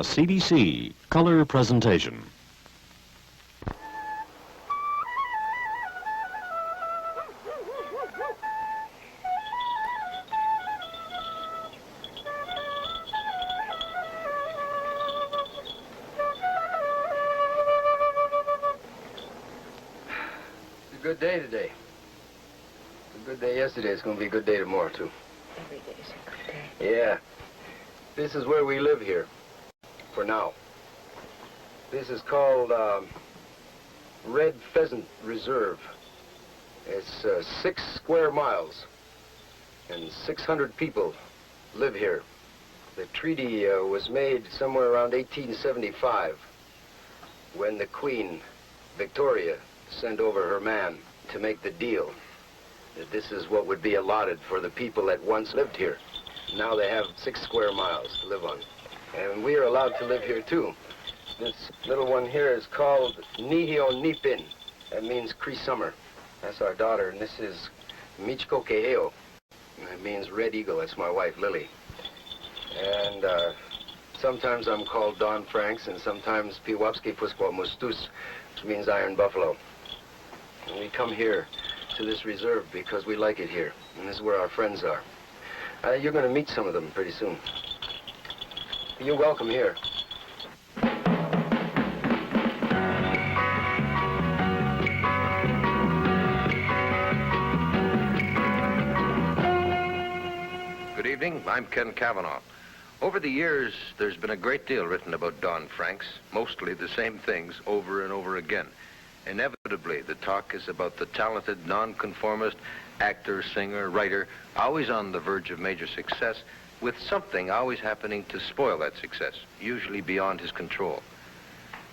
A CBC color presentation. It's a good day today. It's a good day yesterday. It's going to be a good day tomorrow, too. Every day is a good day. Yeah. This is where we live here, for now. This is called Red Pheasant Reserve. It's 6 square miles, and 600 people live here. The treaty was made somewhere around 1875, when the Queen, Victoria, sent over her man to make the deal that this is what would be allotted for the people that once lived here. Now they have 6 square miles to live on. And we are allowed to live here too. This little one here is called Nihio Nipin. That means Cree Summer. That's our daughter, and this is Michiko Keheo. That means Red Eagle. That's my wife, Lily. And sometimes I'm called Don Franks, and sometimes Piwapski Puskwa Mustus, which means Iron Buffalo. And we come here to this reserve because we like it here, and this is where our friends are. You're going to meet some of them pretty soon. You're welcome here. Good evening. I'm Ken Cavanaugh. Over the years, there's been a great deal written about Don Franks, mostly the same things over and over again. Inevitably, the talk is about the talented, nonconformist actor, singer, writer, always on the verge of major success, with something always happening to spoil that success, usually beyond his control.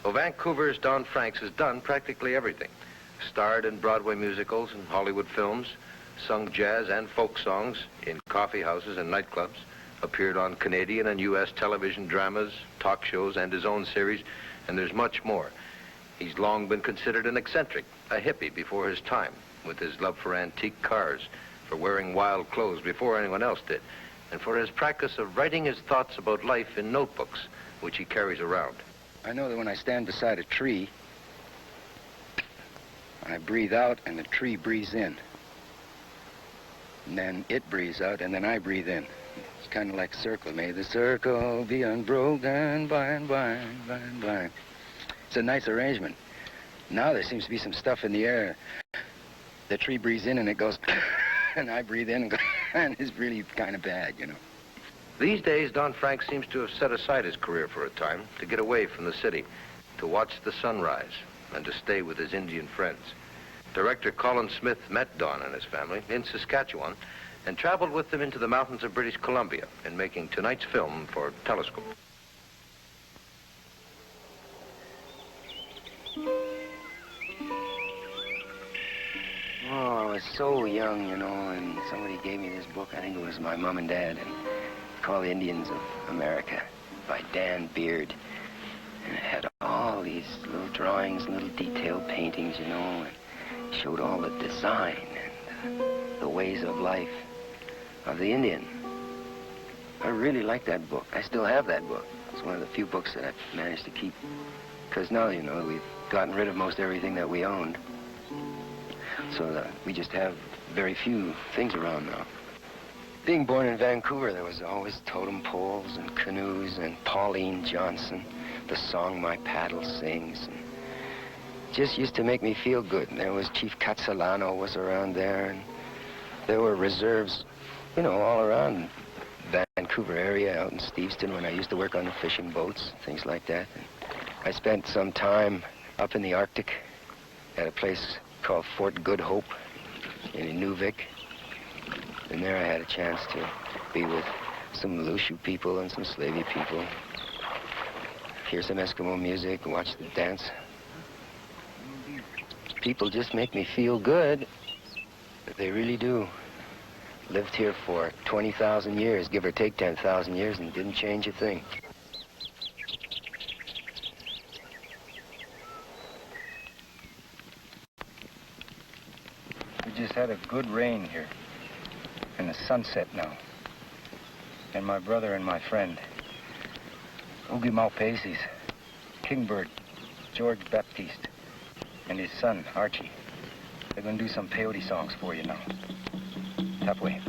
Well, Vancouver's Don Franks has done practically everything. Starred in Broadway musicals and Hollywood films, sung jazz and folk songs in coffee houses and nightclubs, appeared on Canadian and U.S. television dramas, talk shows, and his own series, and there's much more. He's long been considered an eccentric, a hippie before his time, with his love for antique cars, for wearing wild clothes before anyone else did, and for his practice of writing his thoughts about life in notebooks, which he carries around. I know that when I stand beside a tree, I breathe out and the tree breathes in. And then it breathes out and then I breathe in. It's kind of like a circle. May the circle be unbroken by and by and by and by. It's a nice arrangement. Now there seems to be some stuff in the air. The tree breathes in and it goes, and I breathe in and go, and it's really kind of bad, you know. These days, Don Franks seems to have set aside his career for a time to get away from the city, to watch the sunrise, and to stay with his Indian friends. Director Colin Smith met Don and his family in Saskatchewan and traveled with them into the mountains of British Columbia in making tonight's film for Telescope. Oh, I was so young, you know, and somebody gave me this book. I think it was my mom and dad, and called The Indians of America by Dan Beard. And it had all these little drawings, little detailed paintings, you know, and showed all the design and the ways of life of the Indian. I really liked that book. I still have that book. It's one of the few books that I've managed to keep. Because now, you know, we've gotten rid of most everything that we owned. So we just have very few things around now. Being born in Vancouver, there was always totem poles and canoes and Pauline Johnson, the song My Paddle Sings. And just used to make me feel good. And there was Chief Catsalano was around there, and there were reserves, you know, all around Vancouver area, out in Steveston when I used to work on the fishing boats, things like that. And I spent some time up in the Arctic at a place called Fort Good Hope in Inuvik. And there I had a chance to be with some Lushu people and some Slavey people, hear some Eskimo music, and watch the dance. People just make me feel good. They really do. Lived here for 20,000 years, give or take 10,000 years, and didn't change a thing. We just had a good rain here, and the sunset now. And my brother and my friend, Oogie Malpaces, Kingbird, George Baptiste, and his son, Archie. They're going to do some peyote songs for you now. Top way.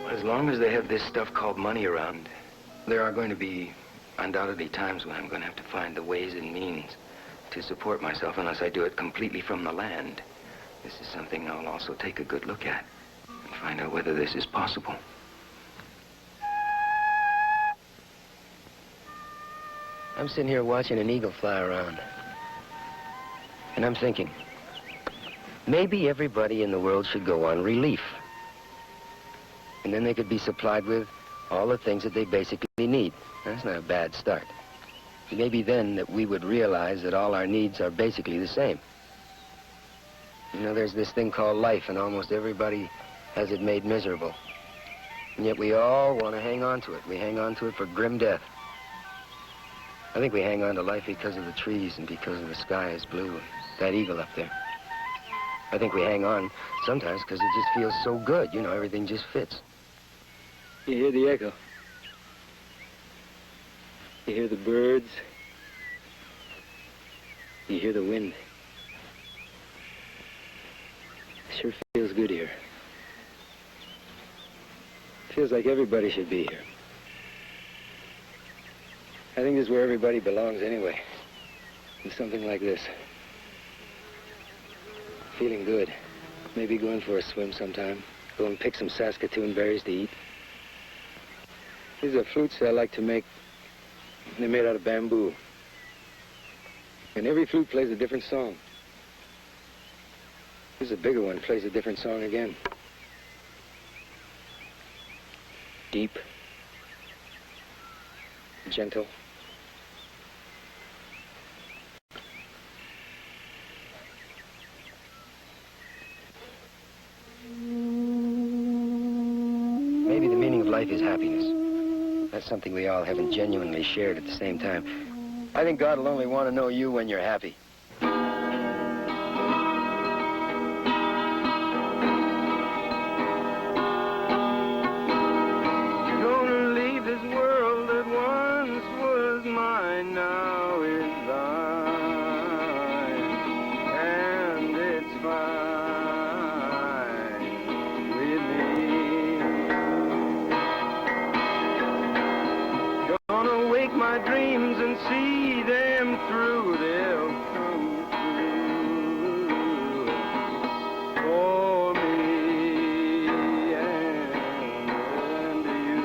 As long as they have this stuff called money around, there are going to be undoubtedly times when I'm going to have to find the ways and means to support myself unless I do it completely from the land. This is something I'll also take a good look at and find out whether this is possible. I'm sitting here watching an eagle fly around, and I'm thinking, maybe everybody in the world should go on relief. And then they could be supplied with all the things that they basically need. That's not a bad start. Maybe then that we would realize that all our needs are basically the same. You know, there's this thing called life, and almost everybody has it made miserable. And yet we all want to hang on to it. We hang on to it for grim death. I think we hang on to life because of the trees and because of the sky is blue and that eagle up there. I think we hang on sometimes because it just feels so good. You know, everything just fits. You hear the echo. You hear the birds. You hear the wind. It sure feels good here. Feels like everybody should be here. I think this is where everybody belongs anyway. In something like this. Feeling good. Maybe going for a swim sometime. Go and pick some Saskatoon berries to eat. These are flutes I like to make. They're made out of bamboo. And every flute plays a different song. Here's a bigger one, plays a different song again. Deep. Gentle. Maybe the meaning of life is happiness. That's something we all haven't genuinely shared at the same time. I think God will only want to know you when you're happy. Gonna leave this world that once was mine, now is thine, and it's fine with me. Gonna wake my dreams and see them through, they'll come true for me and you.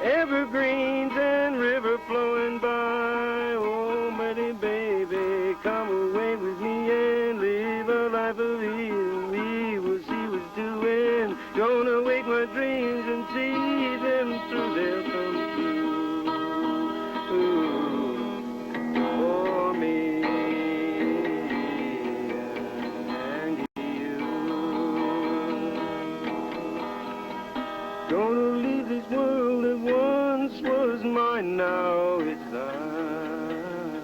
Evergreens and river flowing by, oh, Betty, baby, come away with me and live a life of ease. We will see what's doing. Gonna wake my dreams and see them through, they'll come true for me and you. Gonna leave this world that once was mine, now it's thine,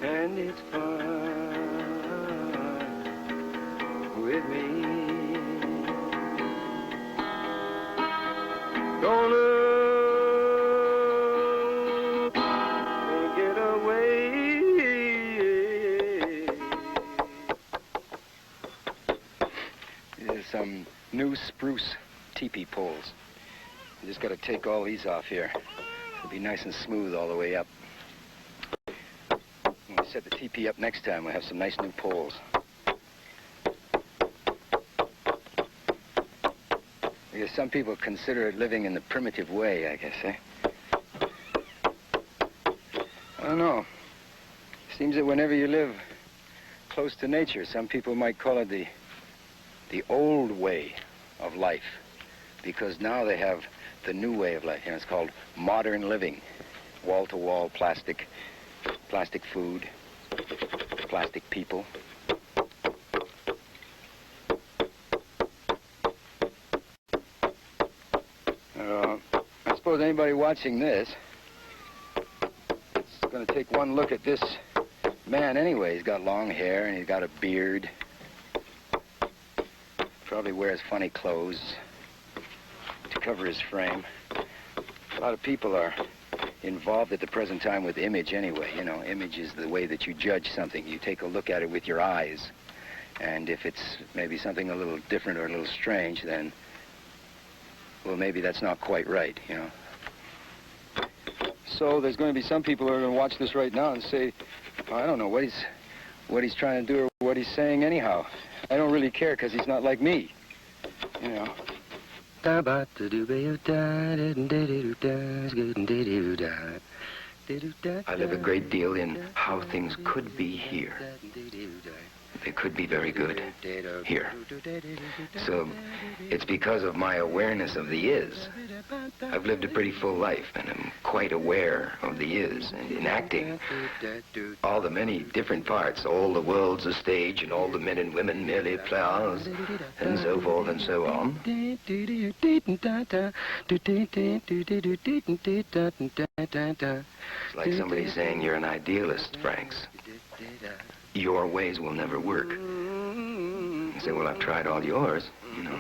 and it's fine with me. Gonna get away. There's some new spruce teepee poles. You just got to take all these off here. It'll be nice and smooth all the way up. When we set the teepee up next time, we'll have some nice new poles. Because some people consider it living in the primitive way, I guess, eh? I don't know. Seems that whenever you live close to nature, some people might call it the old way of life. Because now they have the new way of life. You know, it's called modern living. Wall-to-wall plastic food, plastic people. I suppose anybody watching this is going to take one look at this man anyway. He's got long hair and he's got a beard. Probably wears funny clothes to cover his frame. A lot of people are involved at the present time with image anyway. You know, image is the way that you judge something. You take a look at it with your eyes. And if it's maybe something a little different or a little strange, then, well, maybe that's not quite right, you know. So there's going to be some people who are going to watch this right now and say, I don't know what he's trying to do or what he's saying anyhow. I don't really care because he's not like me, you know. I live a great deal in how things could be here. They could be very good here. So it's because of my awareness of the is. I've lived a pretty full life, and I'm quite aware of the is. And in acting, all the many different parts, all the world's a stage, and all the men and women merely plows, and so forth and so on. It's like somebody saying you're an idealist, Franks. Your ways will never work. You say, well, I've tried all yours, you know.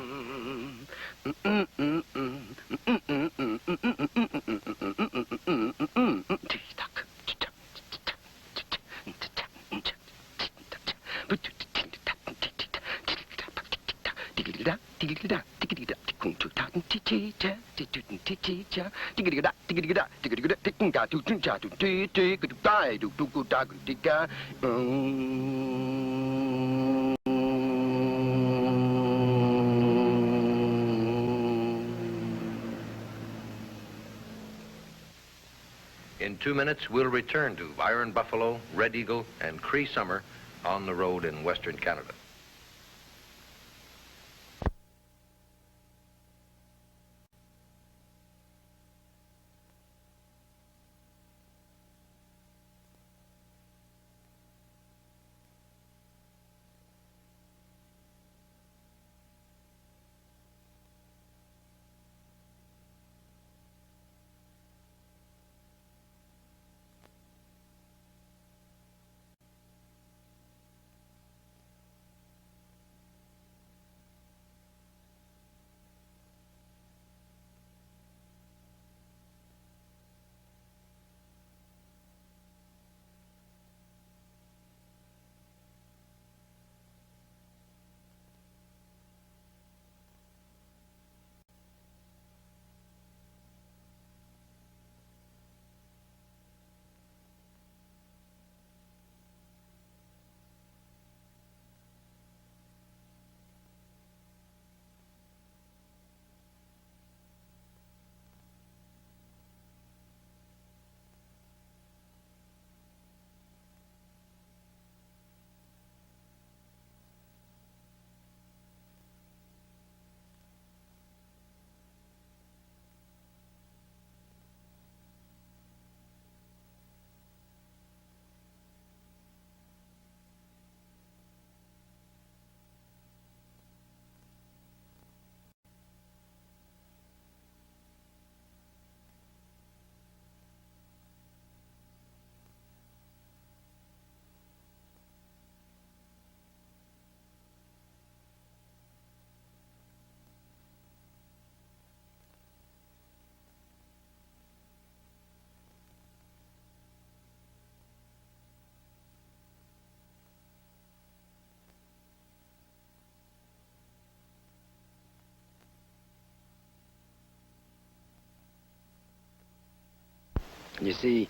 In 2 minutes, we'll return to Iron Buffalo, Red Eagle, and Cree Summer on the road in Western Canada. You see,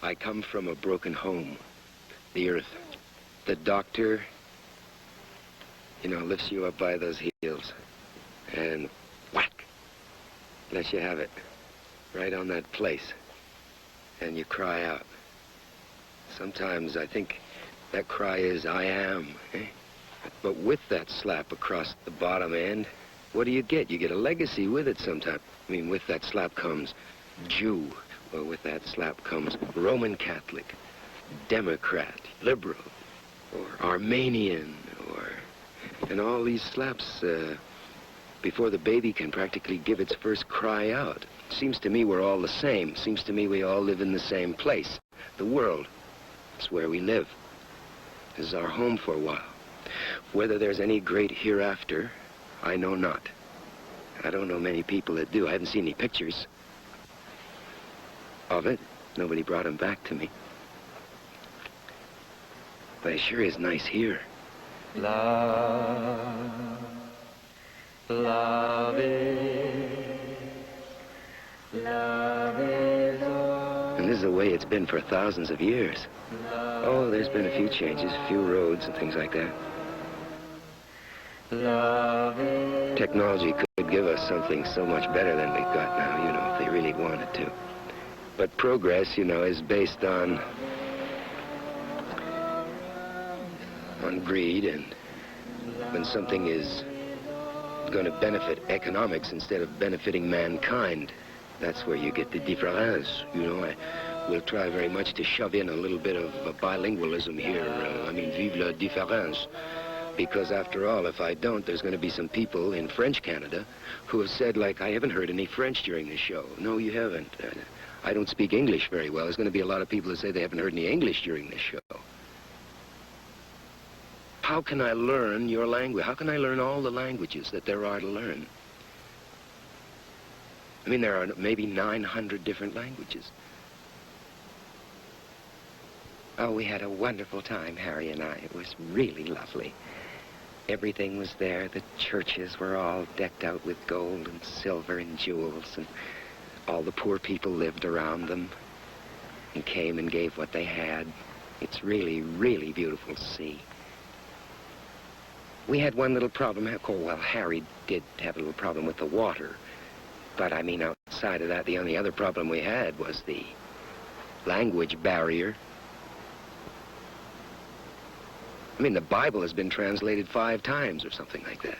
I come from a broken home. The earth. The doctor, you know, lifts you up by those heels. And whack. lets you have it right on that place. And you cry out. Sometimes I think that cry is, I am, eh? But with that slap across the bottom end, what do you get? You get a legacy with it sometimes. I mean, with that slap comes Jew. Or with that slap comes Roman Catholic, Democrat, liberal, or Armenian, and all these slaps before the baby can practically give its first cry out. Seems to me we're all the same. Seems to me we all live in the same place. The world. It's where we live. This is our home for a while. Whether there's any great hereafter, I know not. I don't know many people that do. I haven't seen any pictures of it. Nobody brought them back to me. But it sure is nice here. Love, love is all. And this is the way it's been for thousands of years. Oh, there's been a few changes, a few roads and things like that. Technology could give us something so much better than we've got now, you know, if they really wanted to. But progress, you know, is based on greed, and when something is going to benefit economics instead of benefiting mankind, that's where you get the difference. You know, I will try very much to shove in a little bit of bilingualism here. I mean, vive la différence. Because after all, if I don't, there's going to be some people in French Canada who have said, like, I haven't heard any French during the show. No, you haven't. I don't speak English very well. There's going to be a lot of people who say they haven't heard any English during the show. How can I learn your language? How can I learn all the languages that there are to learn? I mean, there are maybe 900 different languages. Oh, we had a wonderful time, Harry and I. It was really lovely. Everything was there. The churches were all decked out with gold and silver and jewels, and all the poor people lived around them and came and gave what they had. It's really, really beautiful to see. We had one little problem. Oh, well, Harry did have a little problem with the water. But, I mean, outside of that, the only other problem we had was the language barrier. I mean, the Bible has been translated 5 times or something like that.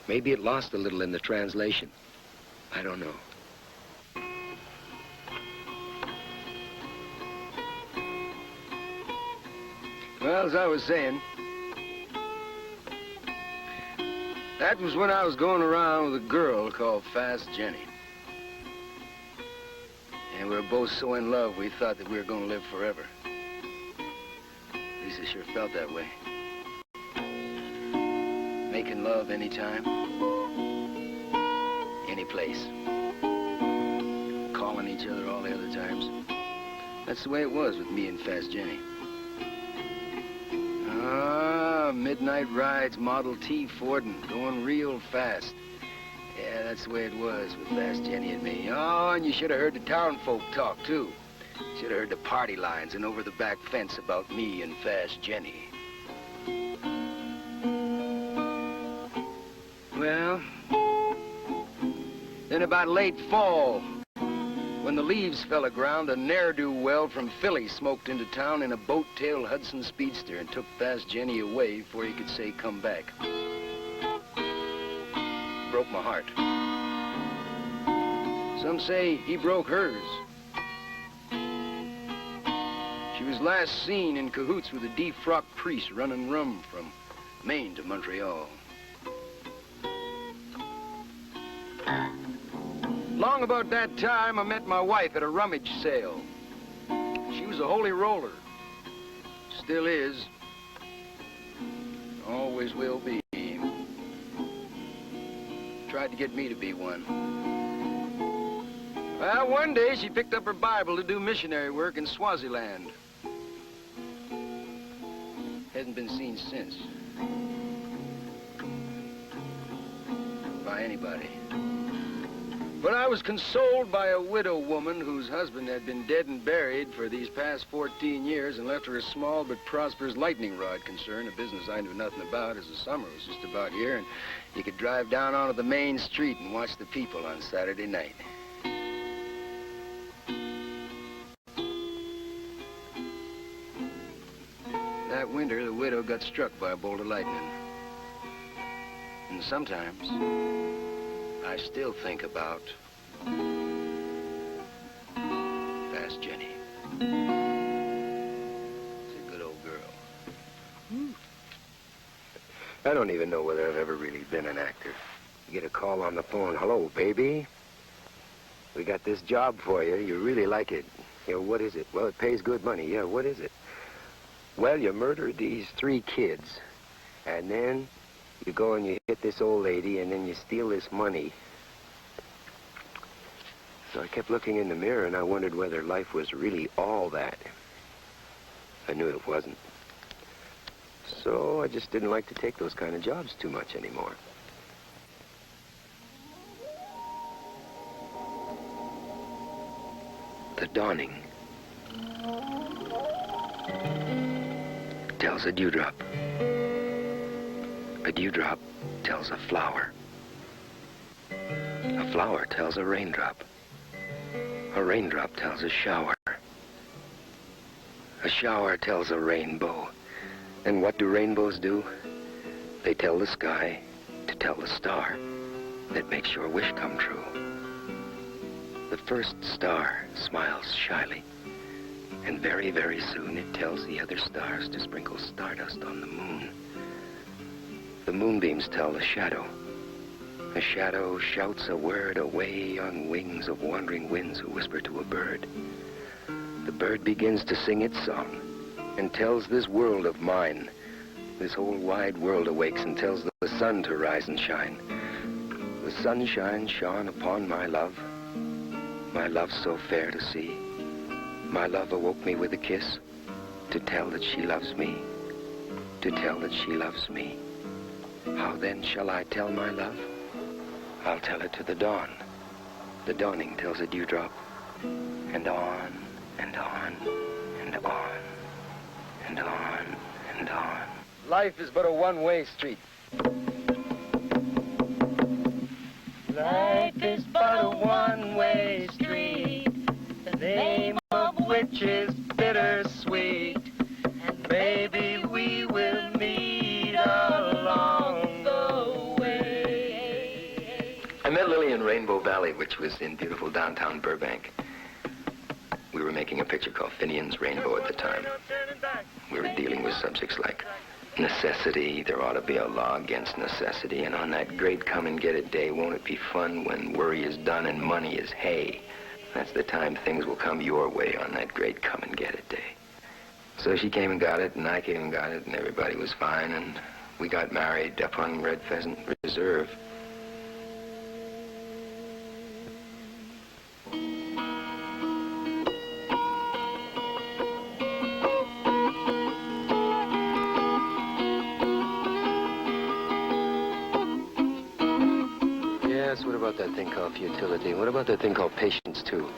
Maybe it lost a little in the translation. I don't know. Well, as I was saying, that was when I was going around with a girl called Fast Jenny. And we were both so in love, we thought that we were going to live forever. At least I sure felt that way. Making love anytime, any place. Calling each other all the other times. That's the way it was with me and Fast Jenny. Midnight rides, Model T Fording, going real fast. Yeah, that's the way it was with Fast Jenny and me. Oh, and you should have heard the town folk talk, too. Should have heard the party lines and over the back fence about me and Fast Jenny. Well, then about late fall, when the leaves fell aground, a ne'er-do-well from Philly smoked into town in a boat-tailed Hudson Speedster and took Fast Jenny away before he could say, come back. Broke my heart. Some say he broke hers. She was last seen in cahoots with a defrocked priest running rum from Maine to Montreal. Long about that time, I met my wife at a rummage sale. She was a holy roller. Still is. Always will be. Tried to get me to be one. Well, one day she picked up her Bible to do missionary work in Swaziland. Hasn't been seen since. By anybody. But I was consoled by a widow woman whose husband had been dead and buried for these past 14 years and left her a small but prosperous lightning rod concern, a business I knew nothing about, as the summer was just about here, and you could drive down onto the main street and watch the people on Saturday night. That winter, the widow got struck by a bolt of lightning. And sometimes, I still think about Fast Jenny. She's a good old girl. I don't even know whether I've ever really been an actor. You get a call on the phone, "Hello, baby. We got this job for you. You really like it." You know, "What is it?" "Well, it pays good money." "Yeah, what is it?" "Well, you murdered these 3 kids, and then you go and you hit this old lady, and then you steal this money." So I kept looking in the mirror, and I wondered whether life was really all that. I knew it wasn't. So I just didn't like to take those kind of jobs too much anymore. The dawning tells a dewdrop. A dewdrop tells a flower. A flower tells a raindrop. A raindrop tells a shower. A shower tells a rainbow. And what do rainbows do? They tell the sky to tell the star that makes your wish come true. The first star smiles shyly, and very, very soon it tells the other stars to sprinkle stardust on the moon. The moonbeams tell the shadow. A shadow shouts a word away on wings of wandering winds who whisper to a bird. The bird begins to sing its song and tells this world of mine. This whole wide world awakes and tells the sun to rise and shine. The sunshine shone upon my love so fair to see. My love awoke me with a kiss to tell that she loves me, to tell that she loves me. How then shall I tell my love? I'll tell it to the dawn. The dawning tells a dewdrop, and on, and on, and on, and on, and on. Life is but a one-way street. Life is but a one-way street, the name of which is bittersweet, and maybe we will meet along the way. I met Lily in Rainbow Valley, which was in beautiful downtown Burbank. We were making a picture called Finian's Rainbow at the time. We were dealing with subjects like necessity. There ought to be a law against necessity. And on that great come-and-get-it day, won't it be fun when worry is done and money is hay? That's the time things will come your way on that great come-and-get-it day. So she came and got it, and I came and got it, and everybody was fine, and we got married up on Red Pheasant Reserve. Yes, what about that thing called futility? What about that thing called patience, too?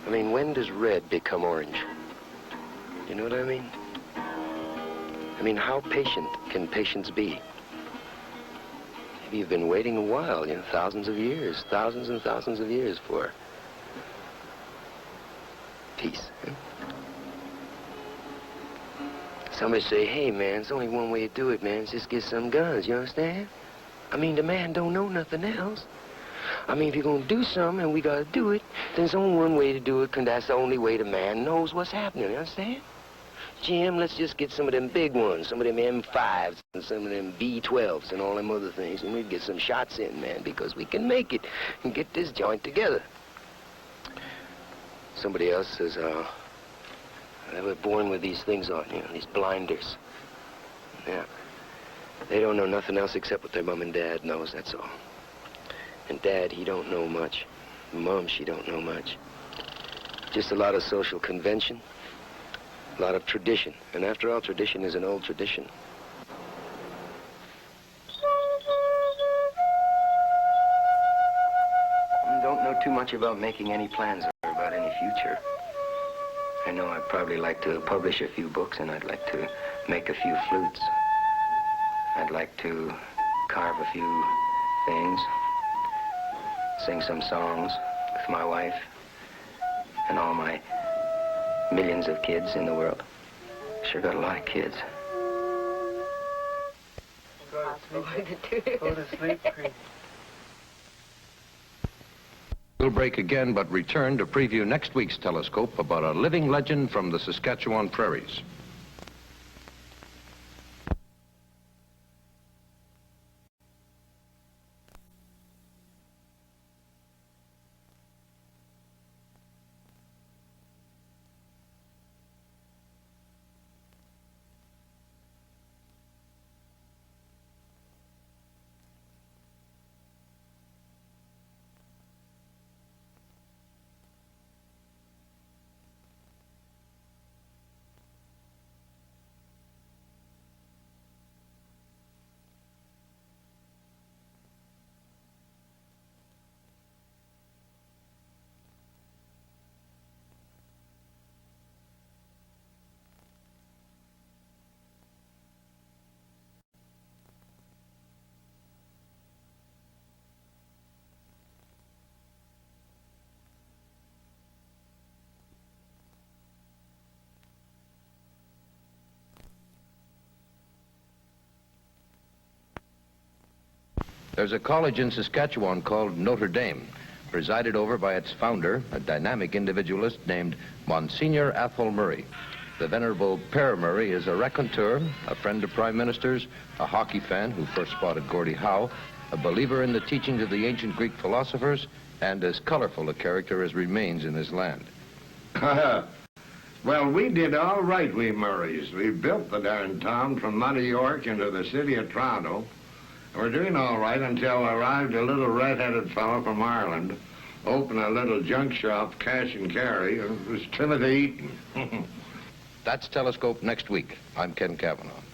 I mean, when does red become orange? You know what I mean? I mean, how patient can patience be? Maybe you've been waiting a while, you know, thousands of years, thousands and thousands of years for peace. Huh? Somebody say, hey, man, there's only one way to do it, man. It's just get some guns, you understand? I mean, the man don't know nothing else. I mean, if you're going to do something and we got to do it, then there's only one way to do it, because that's the only way the man knows what's happening, you understand? Jim, let's just get some of them big ones, some of them M5s and some of them V12s and all them other things, and we'd get some shots in, man, because we can make it and get this joint together. Somebody else says, they were born with these things on, you know, these blinders. Yeah. They don't know nothing else except what their mom and dad knows, that's all. And Dad, he don't know much. Mom, she don't know much. Just a lot of social convention, a lot of tradition. And after all, tradition is an old tradition. much about making any plans or about any future. I know I'd probably like to publish a few books, and I'd like to make a few flutes. I'd like to carve a few things, sing some songs with my wife and all my millions of kids in the world. Sure got a lot of kids. Go to sleep, Creed. We'll break again, but return to preview next week's Telescope about a living legend from the Saskatchewan prairies. There's a college in Saskatchewan called Notre Dame, presided over by its founder, a dynamic individualist named Monsignor Athol Murray. The Venerable Père Murray is a raconteur, a friend of prime ministers, a hockey fan who first spotted Gordie Howe, a believer in the teachings of the ancient Greek philosophers, and as colorful a character as remains in his land. Well, we did all right, we Murrays. We built the darn town from Muddy York into the city of Toronto. We're doing all right until arrived a little red-headed fellow from Ireland, opened a little junk shop, cash and carry. It was Timothy Eaton. That's Telescope next week. I'm Ken Cavanaugh.